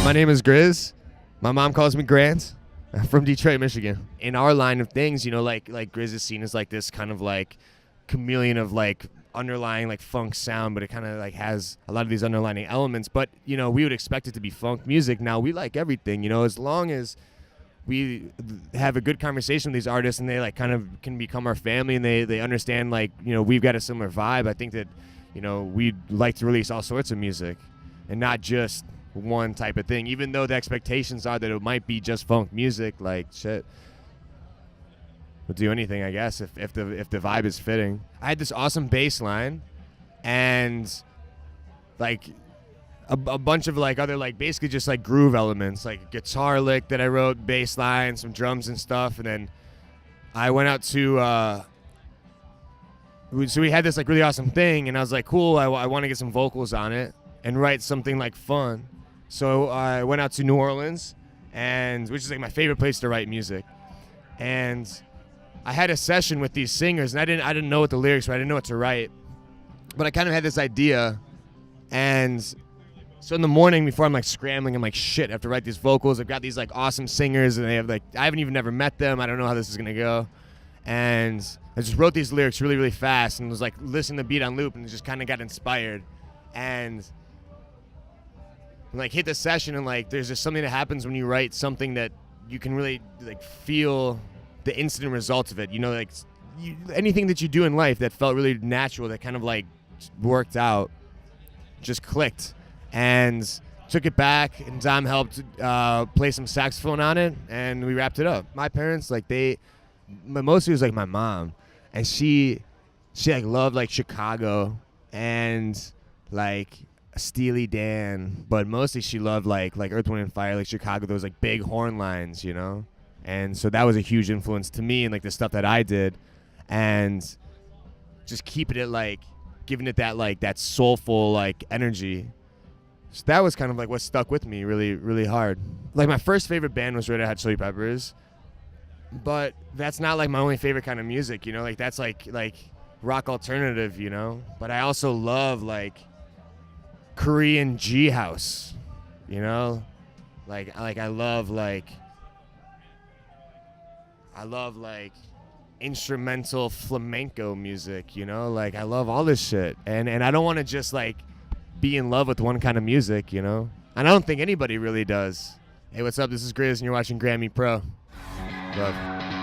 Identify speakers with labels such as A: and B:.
A: My name is GRiZ. My mom calls me Grant. I'm from Detroit, Michigan. In our line of things, you know, like GRiZ is seen as like this kind of like chameleon of like underlying like funk sound, but it kind of like has a lot of these underlying elements. But, you know, we would expect it to be funk music. Now, we like everything, you know, as long as we have a good conversation with these artists and they like kind of can become our family and they understand like, you know, we've got a similar vibe. I think that, you know, we'd like to release all sorts of music and not just one type of thing, even though the expectations are that it might be just funk music. Like, shit, we'll do anything, I guess, if the vibe is fitting. I had this awesome bass line and like a bunch of like other like basically just like groove elements, like a guitar lick that I wrote, bass line, some drums and stuff. And then I went out to so we had this like really awesome thing, and I was like, cool, I want to get some vocals on it and write something like fun. So I went out to New Orleans, and which is like my favorite place to write music. And I had a session with these singers, and I didn't know what the lyrics were. I didn't know what to write, but I kind of had this idea. And so in the morning before I'm like scrambling, I'm like, shit, I have to write these vocals. I've got these like awesome singers, and they have like, I haven't even never met them. I don't know how this is gonna go. And I just wrote these lyrics really, really fast, and was like listening to the beat on loop, and just kind of got inspired. And like hit the session, and like there's just something that happens when you write something that you can really like feel the instant results of it. You know, like anything that you do in life that felt really natural, that kind of like worked out, just clicked. And took it back, and Dom helped play some saxophone on it, and we wrapped it up. My parents, like mostly it was like my mom, and she like loved like Chicago and like Steely Dan, but mostly she loved like Earth, Wind and Fire, like Chicago, those like big horn lines, you know. And so that was a huge influence to me and like the stuff that I did, and just keeping it like giving it that like that soulful like energy. So that was kind of like what stuck with me really, really hard. Like my first favorite band was Red Hot Chili Peppers, but that's not like my only favorite kind of music, you know. Like that's like rock alternative, you know. But I also love like Korean G house, you know. Like I love like instrumental flamenco music, you know. Like I love all this shit, and I don't want to just like be in love with one kind of music, you know? And I don't think anybody really does. Hey, what's up? This is GRiZ, and you're watching GRAMMY Pro. Love.